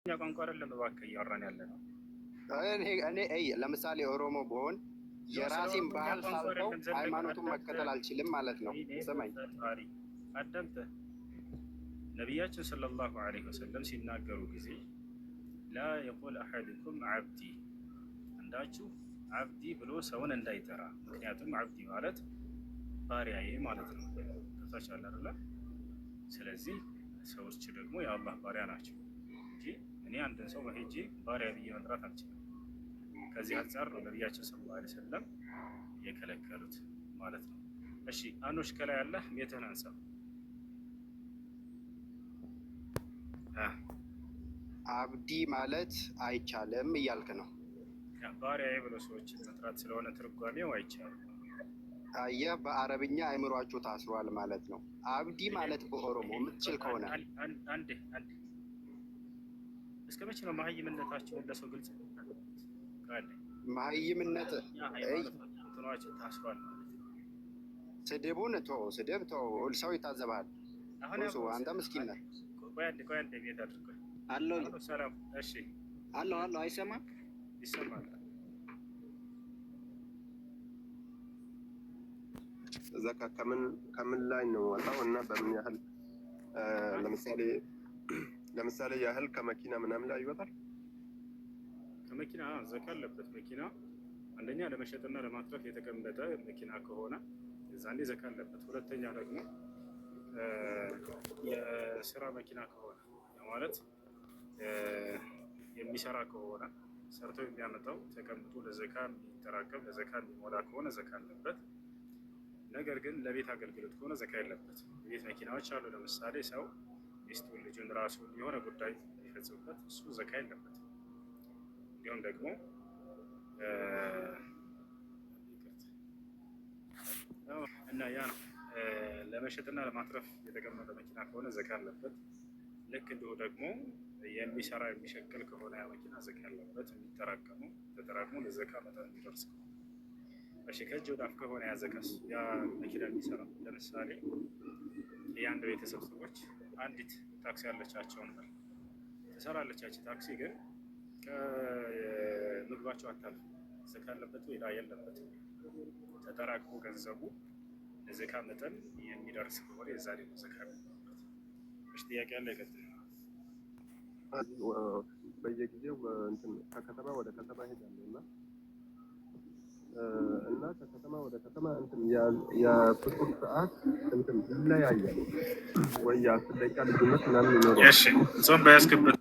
ቋንቋ አይደለም እባክህ እያወራን ያለ ነው። እኔ ለምሳሌ ኦሮሞ ብሆን የራሴን ባህል ሳልተው ሃይማኖቱን መከተል አልችልም ማለት ነው። ስማኝ አዳምጠህ ነቢያችን ሰለላሁ ዐለይሂ ወሰለም ሲናገሩ ጊዜ ላ የቁል አሐድኩም አብዲ አንዳችሁ አብዲ ብሎ ሰውን እንዳይጠራ። ምክንያቱም አብዲ ማለት ባሪያዬ ማለት ነው። ተሳቻለ አይደለ? ስለዚህ ሰዎች ደግሞ የአላህ ባሪያ ናቸው እንጂ እኔ አንድን ሰው ሄጄ ባሪያ ብዬ መጥራት አልችልም። ከዚህ አንጻር ነው ነቢያችን ሰለላሁ ዐለይሂ ወሰለም የከለከሉት ማለት ነው። እሺ አኖሽ ከላይ ያለ ቤትህን አንሳ። አብዲ ማለት አይቻልም እያልክ ነው? ባሪያዬ ብሎ ሰዎችን መጥራት ስለሆነ ትርጓሜው አይቻልም። አየህ፣ በአረብኛ አእምሯችሁ ታስሯል ማለት ነው። አብዲ ማለት በኦሮሞ የምትችል ከሆነ አንዴ እስከ መቼ ነው መሀይምነታቸውን ለሰው ግልጽ መሀይምነት እንትኗቸው ታስሯል ማለት ነው። ስድቡን ስድብ ሰው ይታዘባል። አንተ ምስኪን ነህ። ቆይ አንዴ ቤት አድርጎ አለው ሰላም። እሺ አለው አይሰማም? ይሰማል። ዘካ ከምን ላይ ነው ወጣው እና በምን ያህል ለምሳሌ ያህል ከመኪና ምናምን ላይ ይወጣል? ከመኪና ዘካ አለበት። መኪና አንደኛ ለመሸጥና ለማትረፍ የተቀመጠ መኪና ከሆነ የዛኔ ዘካ አለበት። ሁለተኛ ደግሞ የስራ መኪና ከሆነ ማለት የሚሰራ ከሆነ ሰርቶ የሚያመጣው ተቀምጦ ለዘካ የሚጠራቀም ለዘካ የሚሞላ ከሆነ ዘካ አለበት። ነገር ግን ለቤት አገልግሎት ከሆነ ዘካ የለበት። የቤት መኪናዎች አሉ። ለምሳሌ ሰው ሚስቱን፣ ልጁን፣ ራሱን የሆነ ጉዳይ የሚፈጽምበት እሱ ዘካ የለበት። እንዲሁም ደግሞ እና ያ ነው ለመሸጥና ለማትረፍ የተቀመጠ መኪና ከሆነ ዘካ አለበት። ልክ እንዲሁ ደግሞ የሚሰራ የሚሸቅል ከሆነ ያ መኪና ዘካ ያለበት። የሚጠራቀመው ተጠራቅሞ ለዘካ መጠን የሚደርስ ከሆነ እሺ። ከእጅ ወደ አፍ ከሆነ ያ ዘካስ ያ መኪና የሚሰራው ለምሳሌ የአንድ ቤተሰብ ሰዎች አንዲት ታክሲ ያለቻቸውን ትሰራለቻች። ታክሲ ግን ከምግባቸው አታልፍ። ዘካ ያለበት ወይ የለበት? ተጠራቅሞ ገንዘቡ ለዘካ መጠን የሚደርስ ከሆነ የዛሬ ነው ዘካ ያለበት። እሺ ጥያቄ ያለ ይቀጥል። በየጊዜው ከከተማ ወደ ከተማ ሄዳለሁ እና ከከተማ ወደ ከተማ የፍጡር ሰዓት ይለያያል ወይ? የ10 ደቂቃ ልዩነት ምናምን ይኖረዋል? እሺ ጾም በያዝክበት